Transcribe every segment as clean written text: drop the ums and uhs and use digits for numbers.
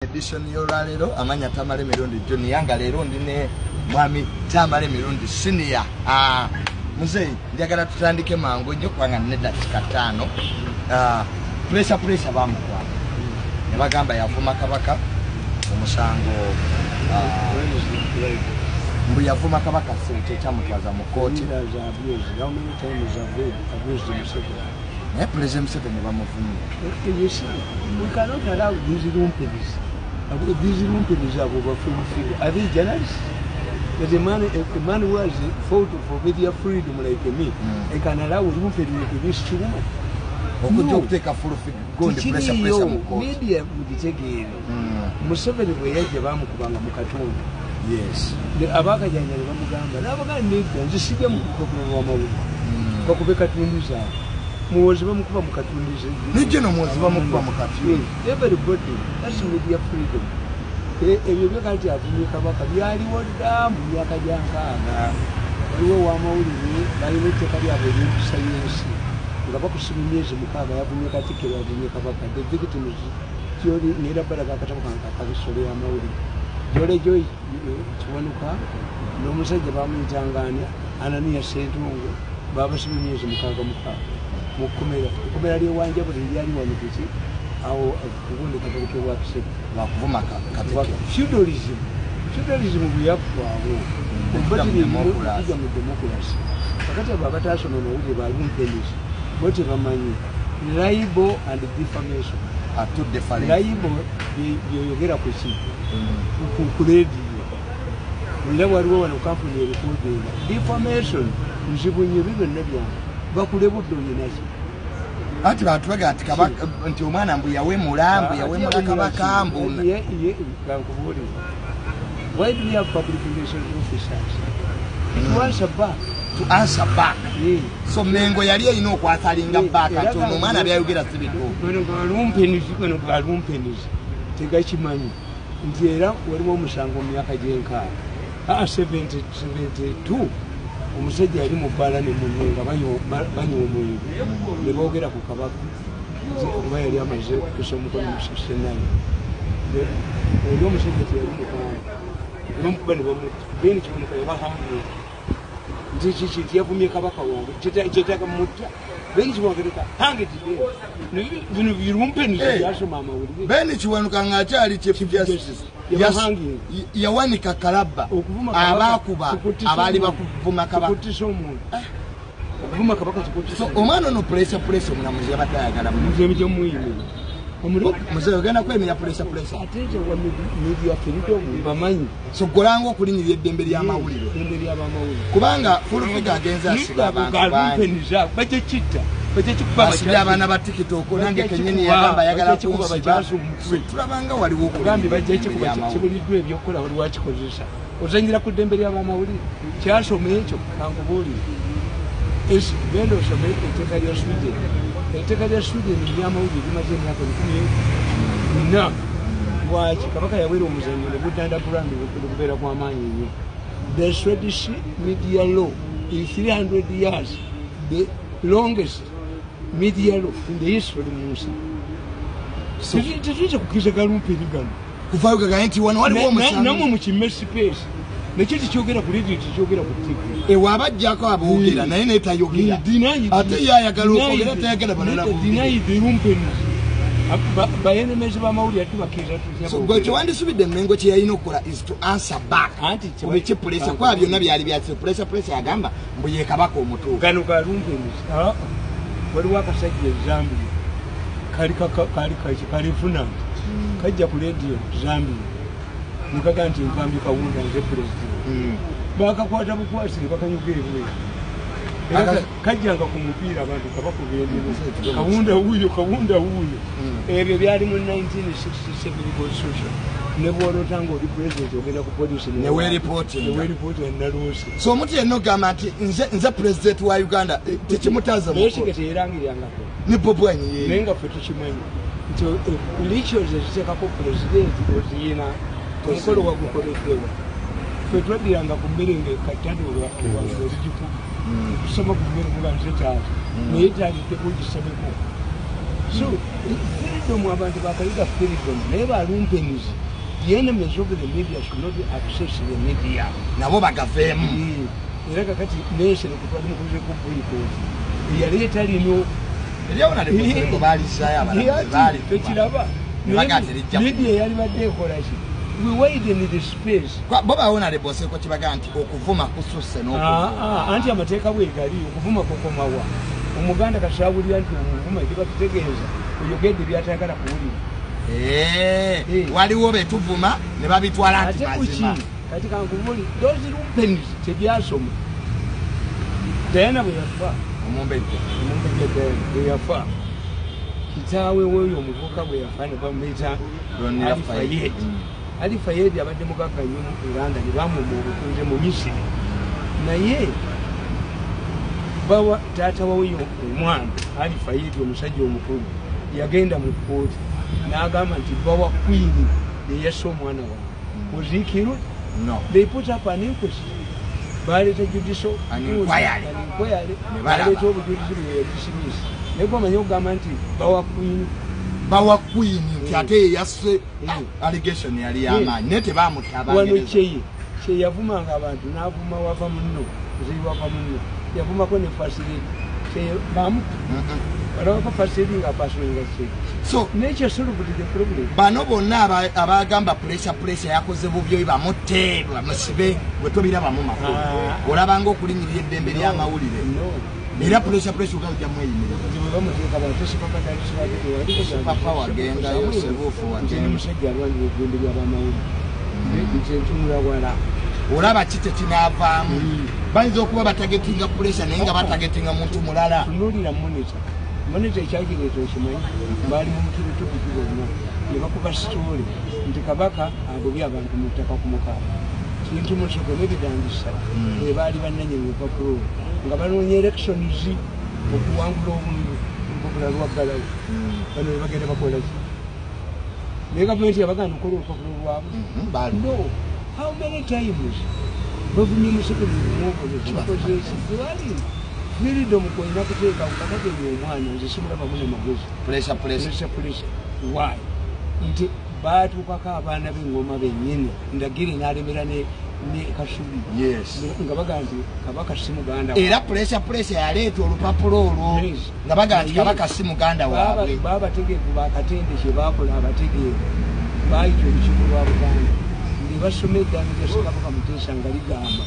Edition y'olwaleero amanya Tamale Mirundi Johnny yanga leero ndine mwami Tamale Mirundi senior. Muzei njagala tutandike mangu nnyo kubanga nne dakika 5. Pressure bamukwa ne bagamba yavuma kabaka omusango mbu yavuma kabaka sente kyamutwaza mu kkooti. President Museveni bamuvumye. We cannot allow these rumperies. These rumperies are over freedom. Are they journalists? But a man who has fought for media freedom like me, I can allow rumperies to this woman. No. Take a full go to pressure media would take it. Museveni we had the Bamukanga Mukaton. Yes. The Abaka Mugamba. Never need them. Just see them. Kokubeka Tunduza. Muwaziba mukuba mukatulize nije no muwaziba mukuba mukatulize everybody that's media freedom ebyo byakati atumye kabaka byali wodda mu byakajankanga waliwo wamawulire balina etteka lyabwe ery'okusayensi nga bakusima emyezi 6 yavumye katikiro yavumye kabaka the victims gyoli neera balaga akatabo kange kabisole y'amawulire gyole joyi kiwanuka n'omusajja bamuyitanganya Anania Sentungo babasima emyezi 6 mukomera liwanja buli lyali wanukisi awo kubundi katolike wakise bakuvuma katika feudalism buyakwawo obutiri mu democracy pakati abatasoma mawulire balumpenisi bote bamanyi libel and defamation are two different. Libel yoyogera ku ki ku radio mulaba waliwo wano kampuni recording. Defamation nzibunye bibe nebyange bakule buddo yinazi ati batwaga ati kabaka nti omwana mbu yawe mulambu yawe mulakabaka mbu kankubuli. Why do we have public relations officers to answer back? Yeah. So mengo yali ino kwatalinga back ati omwana byayogera sibitu balumpenizi tegakimanyi nti era waliwo omusango mu myaka gy'enkaaga 72 omusajja yali mu bbala ne munyenga banywa omwenge ne boogera ku kabaka kuba yali amaze okukisa omukono mu 69 oli omusajja teyali mukanga bamukuba ne bamutta beni kimuka yabahange nti kiki tiyavumye kabaka wange kyetaaga mutta beni kiwagereka hange tideni bino birumpenizi byasoma amawulire beni kiwanuka nga akyali chief justice yawanika kalaba abakuba abali bakuvuma kabaka kutisa omuntu okuvuma kabaka kikutisa so omwana ono pressure omulamuzi yabatayagala muzemi muyimira muze ogenda kwemera pressure atete wa media freedom bamanyi so golanga okulinyirira eddembe ly'amawulire kubanga fulufiga agenza asiba abantu baje kitta basibya abaana ba TikTok nange kenyini yagamba yagala kunsiba tulabanga waliwo okugambi baje kikuba kibuliddwa ebyokukola waliwo akikozesa ozanyira ku ddembe ly'abamawulire kyasoma ekyo kankubulire genda osome etteeka lya Sweden. Etteeka lya Sweden ly'amawulire limaze emyaka 14 lwaki kabaka yawera omuzannyo ne gudandagulanga okubeera kw'amaanyi nnyo. The Swedish media law in 300 years the longest media law in the history of Musa. Tetuyinza kukkiriza galumperi gano kuvayo gaganye nti wano waliwo omusango namwe mu kimesipesi nekyo tikyogera ku radio tikyogera ku TV ewabajjako aboogera naye netayogera ate yayagala okwogera tayagala balala deny the rumpenizi bayenemezi bamawulire atubakkiriza gwe kyewandisubidde Mengo kye yalina okukola is to answer back kubeki pressure kwa byonna byali byatse pressure yagamba mbu ye kabaka omutuufu gano ga rumpenizi waliwo akasajja Zambia kalifuna kajja ku radio Zambia nikaga nti nkambi kawunda nze president bakakwata bukwasire bakanyuka ebwe kajjanga ku mupiira abantu kabakubendera kawunda wuuyo ebyo byali mu 1967 constitution ne bwolotanga oli president ogenda ku police ne report nalose so omuntu yenna ogamba nti nze president wa Uganda tekimutaza tekiterangirangako ne bobwanyi ye naye nga ffe tukimanyi nti elections eziteekako president oziyina omukolo wagukoleddewa ffe twaddiranga ku mmere ng'ekatadolwa ezigikuba kusoma ku mmere kuba nze taata naye taalidde kugisabeko So freedom abantu bakaliga freedom naye balumpenizi. The enemies of the media should not access the media. Nabo bagavemu. Era kakati nation kutwali mukuze ku boycott. Yaleta lino Eliona le ko bali saya bali tekiraba. Media yali badde ekola ki. We waited in the space. Kwa boba ona le bose ko kibaga nti okuvuma kususse n'okuvuma. Anti amateeka bwe gali okuvuma kokomawa. Omuganda kashabuli anti omuvuma kiba kitegeeza. Oyogedde byatayagala kuwulira. Waliwo betuvuma ne babitwala nti mazima. Katika nguvuli those lumpenis tebyasoma. Tena bwe yafa. Omumbejja bwe yafa. Kitaawe woyo omuvuka bwe yafa ne bamuyita Ali Fayed abadde mugagga nnyo mu Uganda ne bamumma obukunze mu Misiri. Naye bawa taata woyo omwana Ali Fayed omusajja omukulu yagenda mu kkooti n'agamba nti bawa Queen yeyassa omwana wawe. Was he killed? No. They put up an inquest. Baleta judicial inquiry. Baleta obujulizi bwe dismiss. Nebo manyo gamba nti bawa Queen nti ate yasse allegation yali y'amaanyi nete bamutaba. Wano kye yavumanga abantu n'avuma wava munno ziwava munno yavumako ne facility kye bamu balaba facility nga personal nga kye. So nature solved the problem. Bano bonna abagamba pressure yakoze bubyo bamutte bamusibe bwe tobiraba mu makulu. Olabanga okulinyirira eddembe ly'amawulire. Era pressure ugajja Okumweyimirira. Bamuteeka bantu papa wagenda Yosebufu wagenda musajja alwanira eddembe ly'abamawulire. Olaba kite kinaavaamu. Bayinza okuba batagetinga pressure naye nga batagetinga muntu mulala. Tunuulira monitor ekyakireeta okimanyi baali mu mutuutuutu bonna ne bakuba sitoole nti Kabaka agobye abantu mu ttaka ku Mukaaba. Kintu Munsonga nebidangisa baali bannanyini olupapula nga banoonya elections okuwangula obululu olupapula lwaggalawo. Bano ne bagenda bakola ki? Naye gavumenti yabagana okukola olupapula lwabwe. No, how many times bavumye Museveni muobolekibakozeeki freedom koina kuteeka ukatagenye omwana nze simulabamu ne magezi. Pressure. Why? Nti baatuukako abaana b'engoma bennyini ndagire n'alemera ne Kasubi. Yes. Nga baga nti Kabaka si muganda waabwe. Era pressure yaleeta olupapula olwo nga baga nti Kabaka si muganda waabwe. Baabategeevu bakatende kye baakola abategeevu baayita olukiiko lwa Buganda ne basoma eddanga lya Kabaka Muteesa nga ligamba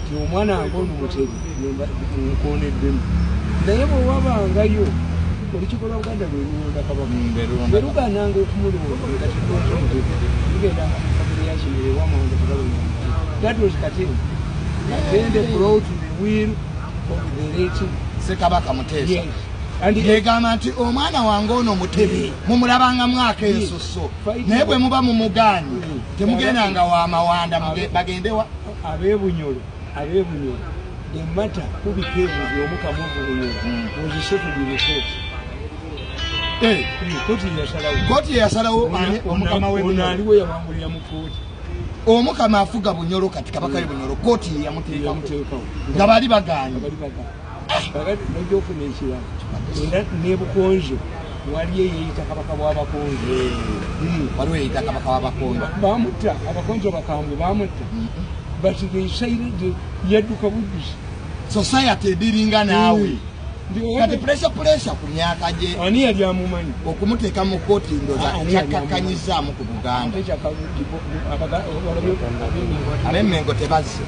nti omwana wange ono Mutebi nkoneddemu. Naye bwe wabangayo olukiiko lwa Buganda lweruwonda Kabaka berugananga okumulonda nga kitonze Mutebi lugendanga mu famire ya Kimere wamwanga tebalonda. That was Katende brought the will of the late Ssekabaka Muteesa. Yes. Yegamba nti omwana wange ono Mutebi mumulabanga mwaka ensusso naye bwe muba mumugaanyi temugendanga wa mawanda bagendewa abeebunyolo. The matter who became the Omukamu Bunyolo was settled in the court. Kkooti yasalawo omukama w'Obunyolo yawangulira mu kkooti. Omukama afuga Bunyolo kati Kabaka y'Obunyolo kkooti yamuteekawo nga bali bagaanyi. Bajja okufuna ekirala era ne Bukonjo wali yeeyita Kabaka w'Abakonjo. Waliwo yeeyita Kabaka w'Abakonjo. Bamutta Abakonjo bakambwe bamutta. But they decided yadduka bujjusi. Society ediringa naawe. Kati pressure ku myaka gye. Ani yali amumanyi? Okumuteeka mu kkooti ndoza kyakkakkanyizaamu ku Buganda. Ab'Emmengo tebazze.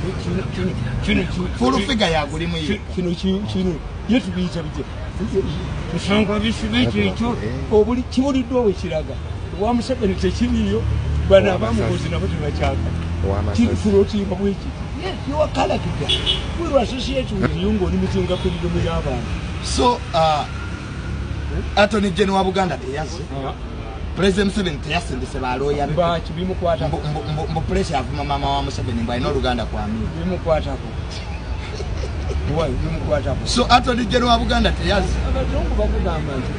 Full figure yagulimu ye. Kino ye tubiyita bijje. Tusanga bisibiki ekyo obuli kibuliddwa we kiraga. Wa Museveni tekiriyo bana abamubuzi nabo tebakyaka. Kifulotiibwa bweki. Yes, you are character. We were associated with you ng'oli mitinga freedom y'abantu. So, Attorney General wa Buganda teyazze. President Museveni teyasindise balooya be. Baki bimukwata. Mbu pressure avuma maama wa Museveni mbu alina Oluganda kwamira. Bimukwatako. Why bimukwatako? So Attorney General wa Buganda teyazze. Abazungu bakugamba nti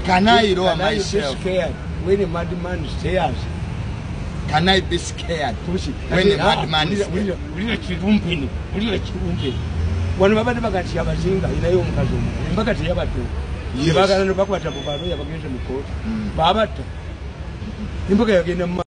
can I lower myself? When a madman stares. Can I be scared when a madman is scared? Wano babadde bagati abazinga inayo omukazi omulala embaga teyabadde Bagala no bakwata mu balo yabagenze mu kkooti. Babatta. Imbuga yagenda mu